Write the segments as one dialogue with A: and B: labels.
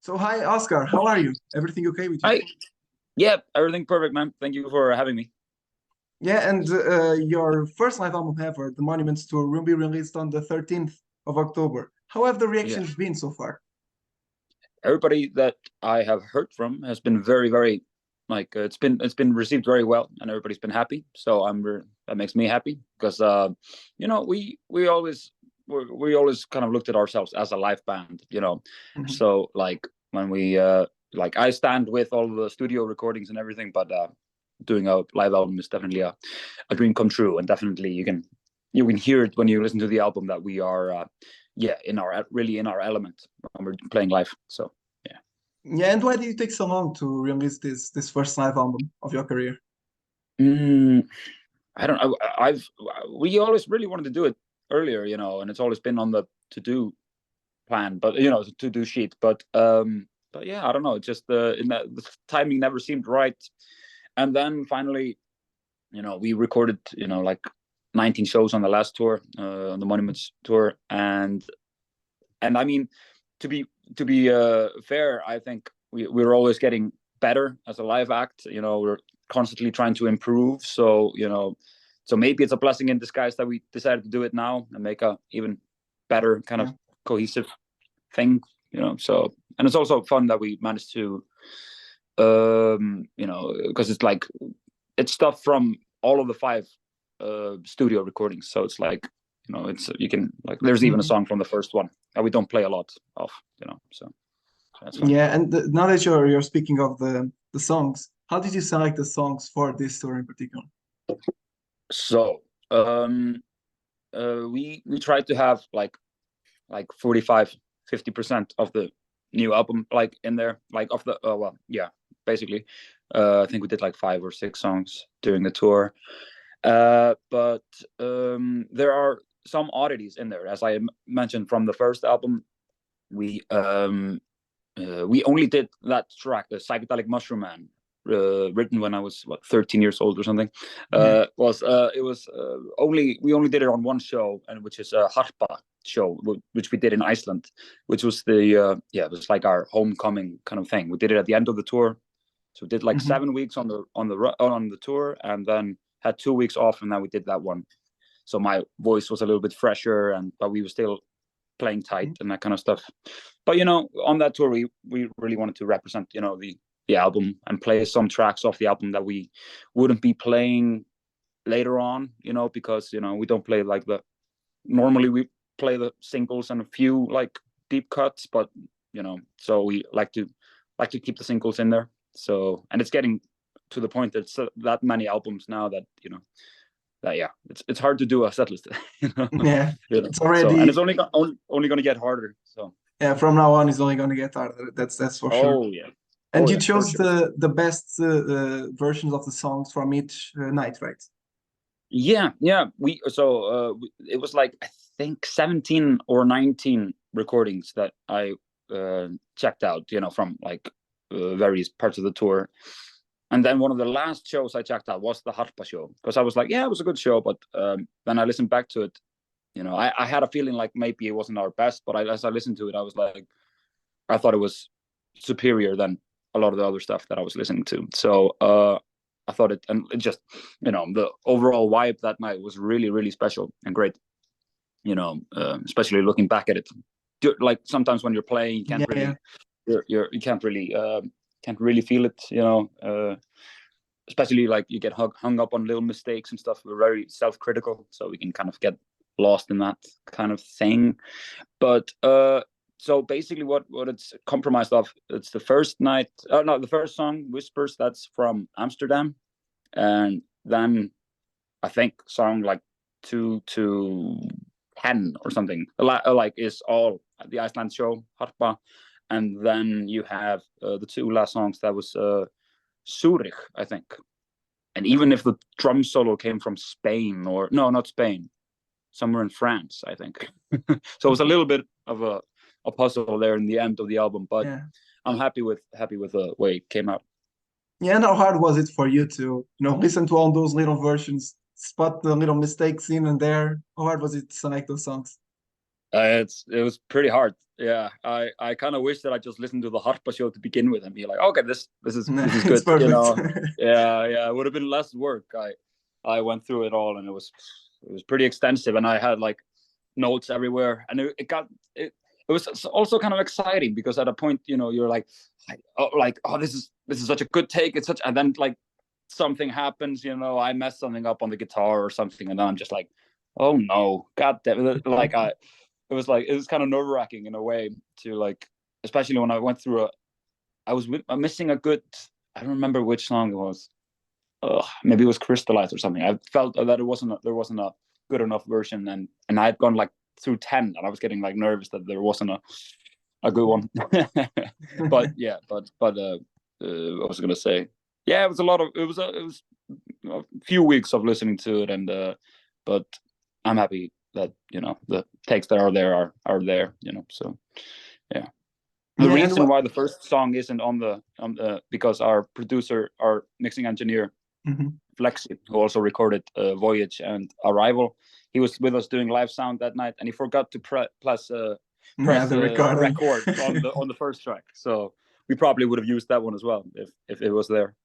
A: So hi, Oscar. How are you? Everything okay with you?
B: Hi. Yeah, everything perfect, man. Thank you for having me.
A: Yeah, and your first live album ever, The Monuments Tour, will be released on the 13th of October. How have the
B: Yeah.
A: reactions been so far?
B: Everybody that I have heard from has been very, very like it's been received very well, and everybody's been happy. So that makes me happy because we always kind of looked at ourselves as a live band.
A: Mhm.
B: So like when we like I stand with all the studio recordings and everything, but doing a live album is definitely a dream come true, and definitely you can hear it when you listen to the album that we are yeah, in our element when we're playing live. So yeah.
A: Yeah, and why did it take so long to release this first live album of your career?
B: mm, I don't know. We always really wanted to do it earlier, and it's always been on the to do plan, but to do sheet, but yeah, I don't know, just the timing never seemed right. And then finally, we recorded like 19 shows on the last tour, on the Monuments tour. And I mean, to be to be fair, I think we're always getting better as a live act. We're constantly trying to improve. So maybe it's a blessing in disguise that we decided to do it now and make a even better kind
A: Yeah.
B: of cohesive thing. So, and it's also fun that we managed to, because it's stuff from all of the five studio recordings. So it's like, it's you can like there's even a
A: Mhm.
B: song from the first one that we don't play a lot of. So that's fun.
A: Yeah, and now that you're speaking of the songs, how did you select the songs for this tour in particular?
B: So we tried to have like 45-50% of the new album like in there, like of the well, yeah, basically. I think we did like 5 or 6 songs during the tour. But there are some oddities in there, as I mentioned from the first album. We only did that track, the Psychedelic Mushroom Man, written when I was 13 years old or something.
A: Yeah.
B: Was It was only we only did it on one show, and which is a harpa show, which we did in Iceland, which was it was like our homecoming kind of thing. We did it at the end of the tour, so we did like
A: Mhm.
B: 7 weeks on the tour, and then had 2 weeks off, and then we did that one. So my voice was a little bit fresher, but we were still playing tight and that kind of stuff. But on that tour, we really wanted to represent the album and play some tracks off the album that we wouldn't be playing later on, because we don't play like the normally we play the singles and a few like deep cuts, but so we like to keep the singles in there. So, and it's getting to the point that it's that many albums now that that yeah, it's hard to do a set list. you know
A: Yeah, it's
B: so, and it's
A: already
B: only going to get harder. So
A: yeah, from now on it's only going to get harder. That's for sure.
B: oh yeah,
A: And
B: oh
A: you
B: yeah, for
A: chose
B: sure.
A: the best versions of the songs from each night, right?
B: Yeah, it was like I think 17 or 19 recordings that I checked out, from like various parts of the tour. And then one of the last shows I checked out was the harpa show, because I was like, yeah, it was a good show, but then I listened back to it. I had a feeling like maybe it wasn't our best, but as I listened to it, I was like, I thought it was superior than a lot of the other stuff that I was listening to. So I thought and it just, the overall vibe that night was really, really special and great. Especially looking back at it, like sometimes when you're playing, you
A: Yeah,
B: can't really,
A: yeah.
B: you can't really feel it. Especially like you get hung up on little mistakes and stuff. We're very self-critical, so we can kind of get lost in that kind of thing. But so basically what it's compromised of, it's the first night, no, the first song, Whispers, that's from Amsterdam. And then I think song like 2 to 10 or something like is all the Iceland show, harpa. And then you have the 2 last songs, that was Zurich, I think. And even if the drum solo came from Spain, or no, not Spain, somewhere in France, I think. So it was a little bit of a puzzle there in the end of the album, but
A: Yeah.
B: I'm happy with the way it came out.
A: Yeah, and how hard was it for you to, listen to all those little versions, spot the little mistakes in and there? How hard was it to select those songs?
B: It was pretty hard. Yeah, I kind of wish that I just listened to the Harpa show to begin with and be like, okay, this is
A: It's
B: good, you
A: perfect.
B: know. Yeah, it would have been less work. I went through it all, and it was pretty extensive, and I had like notes everywhere, and it was also kind of exciting because at a point, you know, you're oh, this is such a good take. It's such, and then like something happens, you know, I mess something up on the guitar or something, and then I'm just like, oh no, god damn it. It was kind of nerve-wracking in a way to like, especially when I went through I'm missing a good, I don't remember which song it was. Maybe it was Crystallized or something. I felt that there wasn't a good enough version, and I had gone like through 10, and I was getting like nervous that there wasn't a good one. But yeah, what was I gonna say? Yeah, it was a few weeks of listening to it, and but I'm happy that, you know, the takes that are there are there, you know. So yeah. The reason why the first song isn't on the because our producer, our mixing engineer, Flexi, who also recorded Voyage and Arrival, he was with us doing live sound that night, and he forgot to press the record on the first track. So we probably would have used that one as well if it was there.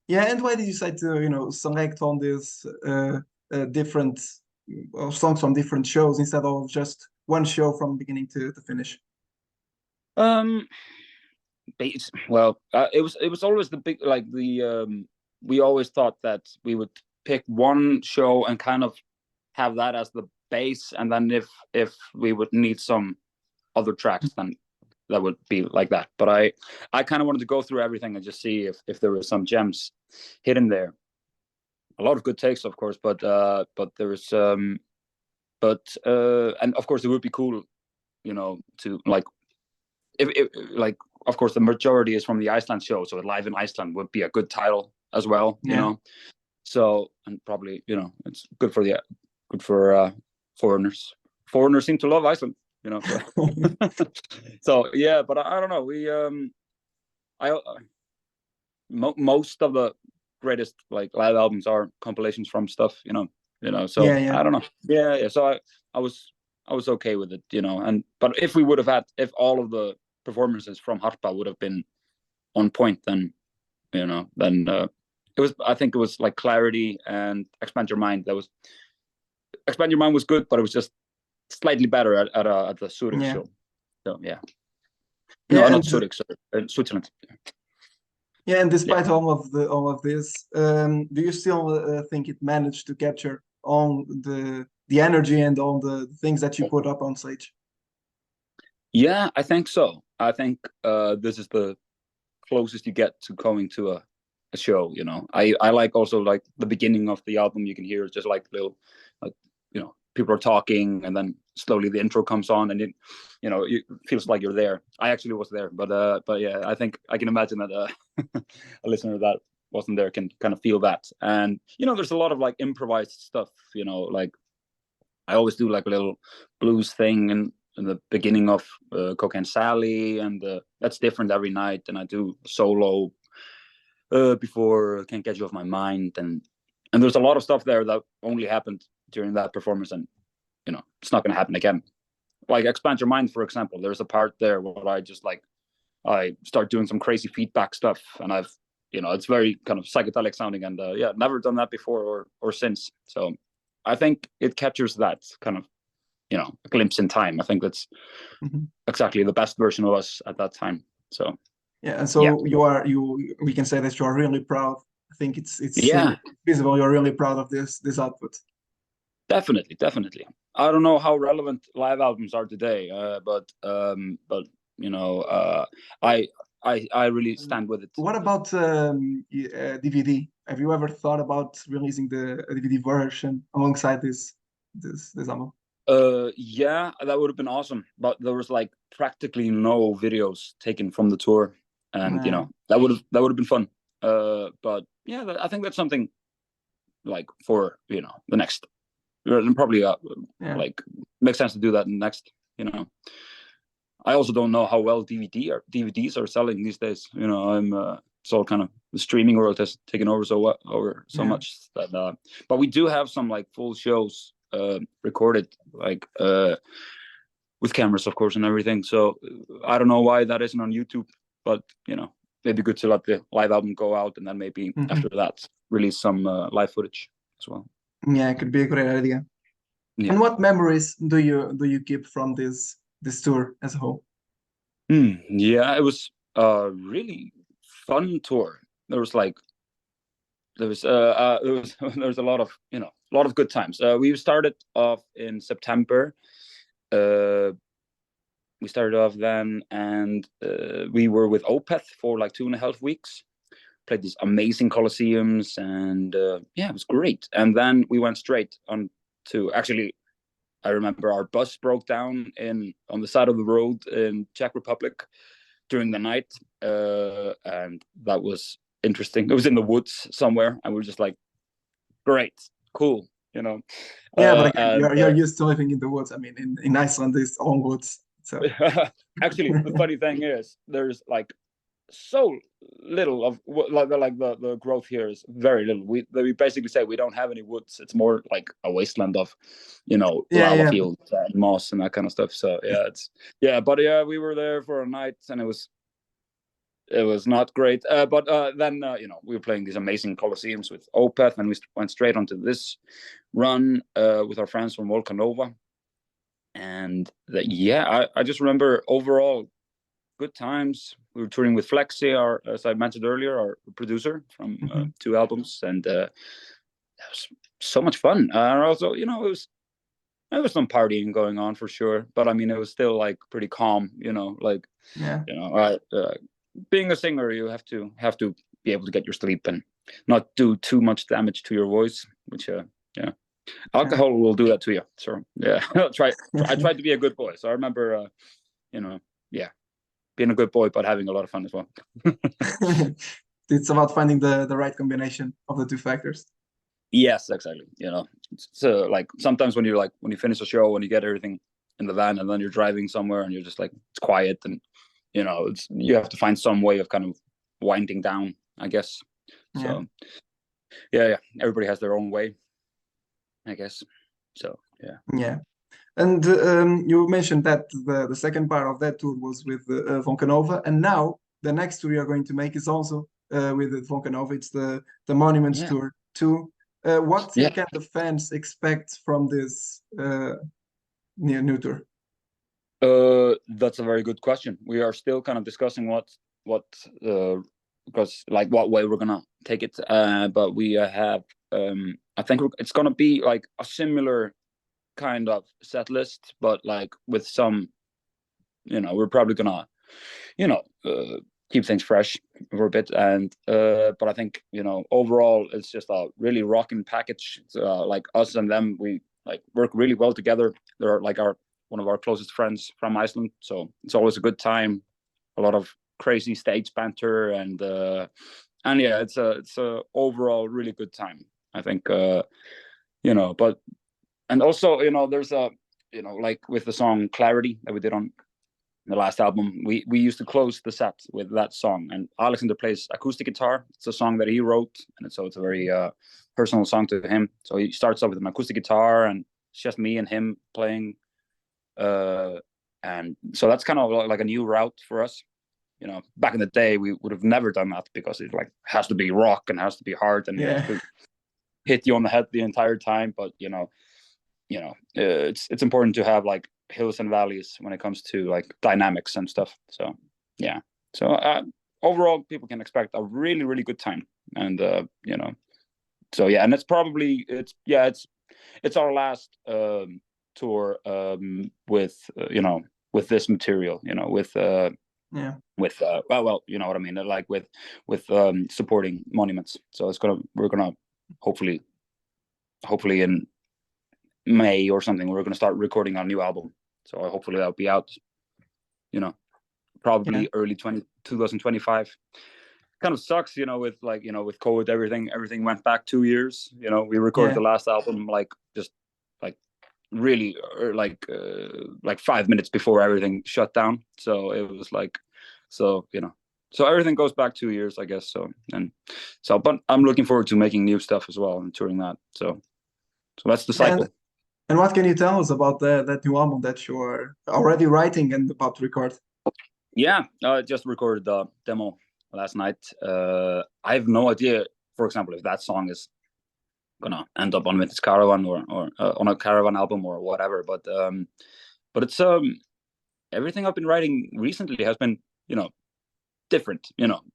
A: Yeah, and why did you decide to, you know, select on this different songs from different shows instead of just one show from beginning to finish?
B: Well, it was always the big, like the we always thought that we would pick one show and kind of have that as the base, and then if we would need some other tracks, then that would be like that. But I kind of wanted to go through everything and just see if there were some gems hidden there. A lot of good takes, of course, but there was and of course it would be cool, you know, to like if like, of course the majority is from the Iceland show, so Live in Iceland would be a good title as well, you know. So, and probably, you know, it's good for foreigners. Foreigners seem to love Iceland, you know. So, so yeah, but I don't know. Most of the greatest like live albums are compilations from stuff, you know. So I don't know. Yeah. So I was okay with it, you know. But if all of the performances from Harpa would have been on point, then, you know, I think it was like Clarity and Expand Your Mind. Expand Your Mind was good, but it was just slightly better at the Zurich show. So yeah. No, not Zurich, sorry, Switzerland.
A: Yeah, and despite all of this, do you still think it managed to capture all the energy and all the things that you put up on stage?
B: Yeah, I think so. I think this is the closest you get to going to a show, you know. I like also like the beginning of the album, you can hear just like little, like, you know, people are talking, and then slowly the intro comes on, and it feels like you're there. I actually was there, but yeah, I think I can imagine that a listener that wasn't there can kind of feel that. And, you know, there's a lot of like improvised stuff, you know, like I always do like a little blues thing in the beginning of Cocaine Sally, and that's different every night. And I do solo before Can't Get You Off My Mind, and there's a lot of stuff there that only happened during that performance, and, you know, it's not going to happen again. Like Expand Your Mind, for example, there's a part there where I start doing some crazy feedback stuff, and it's very kind of psychedelic sounding, and never done that before or since. So I think it captures that kind of, you know, a glimpse in time. I think that's exactly the best version of us at that time. So
A: yeah, and so we can say that you are really proud. I think it's visible. You're really proud of this output.
B: Definitely. I don't know how relevant live albums are today, but you know, I really stand with it.
A: What about DVD? Have you ever thought about releasing the DVD version alongside this album?
B: Yeah, that would have been awesome, but there was like practically no videos taken from the tour, and you know, that would have been fun. But yeah, I think that's something like for, you know, the next, probably like makes sense to do that next, you know. I also don't know how well DVDs are selling these days. You know, it's all kind of, the streaming world has taken over so much that. But we do have some like full shows recorded. Like with cameras, of course, and everything. So I don't know why that isn't on YouTube, but maybe good to let the live album go out, and then maybe after that release some live footage as well.
A: Yeah, it could be a great idea.
B: Yeah.
A: And what memories do you keep from this tour as a whole?
B: Yeah, it was a really fun tour. There was a lot of good times. We started off in September. We started off then, and we were with Opeth for like 2.5 weeks. Played these amazing coliseums, and it was great. And then we went straight on to, actually, I remember our bus broke down on the side of the road in Czech Republic during the night, and that was interesting. It was in the woods somewhere, and we were just like, great, cool,
A: Yeah, but again, you're used to living in the woods. I mean, in Iceland, there's all woods. So
B: actually, the funny thing is, there's like so little of the growth here is very little. We basically say we don't have any woods. It's more like a wasteland of lava fields and moss and that kind of stuff. So but we were there for a night, and it was not great. But then we were playing these amazing coliseums with Opeth, and we went straight onto this run with our friends from Volcanova. And I just remember overall good times. We were touring with Flexi, as I mentioned earlier, our producer from 2 albums, and that was so much fun. And also, there was some partying going on for sure, but I mean, it was still like pretty calm. Being a singer, you have to be able to get your sleep and not do too much damage to your voice, which alcohol will do that to you. So I tried to be a good boy. So I remember being a good boy, but having a lot of fun as well.
A: It's about finding the right combination of the 2 factors.
B: Yes, exactly. So like sometimes when you finish a show and you get everything in the van, and then you're driving somewhere and you're just like, it's quiet, and you have to find some way of kind of winding down, I guess. So everybody has their own way, I guess. So
A: yeah. And you mentioned that the second part of that tour was with Volcanova, and now the next tour you're going to make is also with Volcanova. It's the Monuments Tour too. What can the fans expect from this new tour?
B: That's a very good question. We are still kind of discussing because like what way we're gonna take it. But we have I think it's gonna be like a similar kind of set list, but like with some, we're probably gonna keep things fresh for a bit, and but I think overall it's just a really rocking package. Like us and them, we like work really well together. They're like one of our closest friends from Iceland, so it's always a good time. A lot of crazy stage banter, and it's a overall really good time, I think. But and also, there's like with the song Clarity that we did on the last album, we used to close the set with that song, and Alexander plays acoustic guitar. It's a song that he wrote, and so it's a very personal song to him. So he starts off with an acoustic guitar, and it's just me and him playing, and so that's kind of like a new route for us. Back in the day, we would have never done that because it like has to be rock and has to be hard, and it has to hit you on the head the entire time. But it's important to have like hills and valleys when it comes to like dynamics and stuff. So overall, people can expect a really, really good time, and and it's probably it's our last tour with this material, with well, you know what I mean, like with supporting Monuments. So we're gonna hopefully in May or something, we're gonna start recording our new album. So hopefully that'll be out, probably early 2025. Kind of sucks, with with COVID, everything went back 2 years. We recorded the last album just really like 5 minutes before everything shut down. So it was so everything goes back 2 years, I guess. But I'm looking forward to making new stuff as well and touring that. So that's the cycle.
A: And what can you tell us about that new album that you're already writing and about to record?
B: Yeah, I just recorded the demo last night. I have no idea, for example, if that song is gonna end up on Vintage Caravan or on a Caravan album or whatever. But it's everything I've been writing recently has been, different,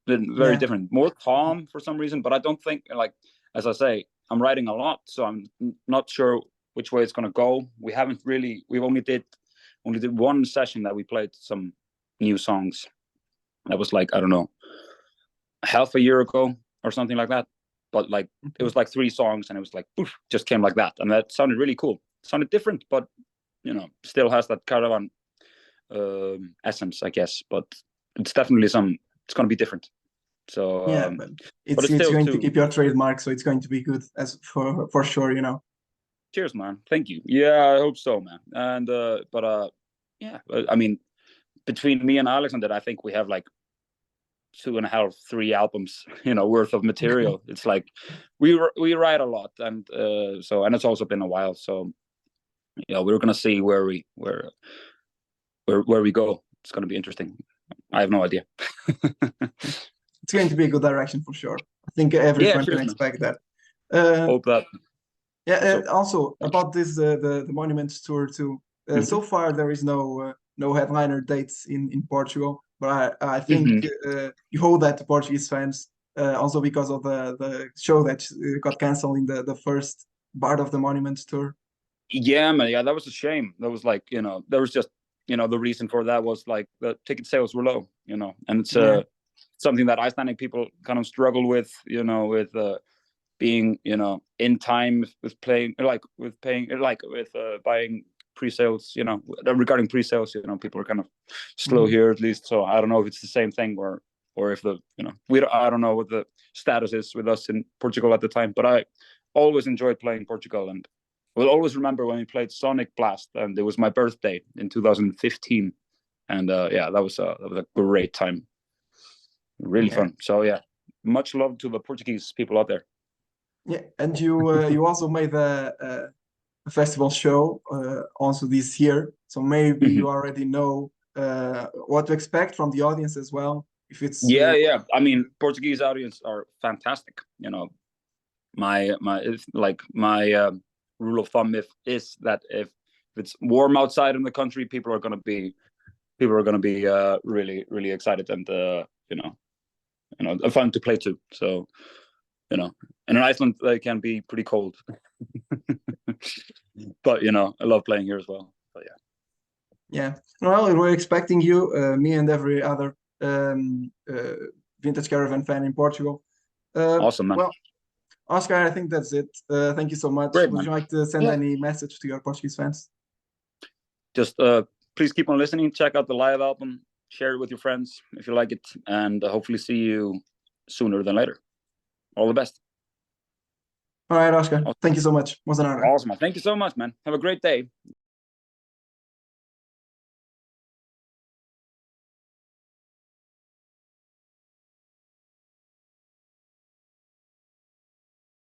B: been very different, more calm for some reason. But I don't think, like, as I say, I'm writing a lot, so I'm not sure which way it's gonna go. We've only did one session that we played some new songs. That was like, I don't know, half a year ago or something like that. But like, it was like 3 songs, and it was like, poof, just came like that, and that sounded really cool. It sounded different, but still has that Caravan essence, I guess. But it's definitely it's going to be different. So
A: yeah, but it's
B: still
A: going to keep your trademark, so it's going to be good as for sure.
B: Cheers, man. Thank you. Yeah, I hope so, man. And yeah, I mean, between me and Alexander, I think we have like 2.5, 3 albums, worth of material. It's like we write a lot, and and it's also been a while. So we're gonna see where we go. It's gonna be interesting. I have no idea.
A: It's going to be a good direction for sure. I think everyone can expect that.
B: Hope that.
A: Yeah. Also about this, the Monuments tour too. So far there is no headliner dates in Portugal, but I think you hold that to Portuguese fans also because of the show that got canceled in the first part of the Monuments tour.
B: Yeah, man. Yeah, that was a shame. That was like, there was just, the reason for that was like the ticket sales were low, and it's something that Icelandic people kind of struggle with, with being, in time with playing, with buying pre-sales, regarding pre-sales, people are kind of slow here at least. So I don't know if it's the same thing or if I don't know what the status is with us in Portugal at the time, but I always enjoyed playing Portugal, and will always remember when we played Sonic Blast, and it was my birthday in 2015, and that was a great time, really fun. So yeah, much love to the Portuguese people out there.
A: Yeah, and you also made a festival show also this year, so maybe you already know what to expect from the audience as well. If it's
B: yeah, I mean, Portuguese audience are fantastic. My rule of thumb is that if it's warm outside in the country, people are going to be really, really excited, and fun to play to. So and in Iceland they can be pretty cold, but I love playing here as well. But
A: yeah. Well, we're expecting you, me and every other Vintage Caravan fan in Portugal.
B: Awesome, man.
A: Well, Óskar, I think that's it. Thank you so much.
B: Great,
A: Would you like to send any message to your Portuguese fans?
B: Just please keep on listening. Check out the live album. Share it with your friends if you like it, and hopefully see you sooner than later. All the best.
A: All right, Óskar. Thank you so much. Was an honor.
B: Awesome, man. Thank you so much, man. Have a great day.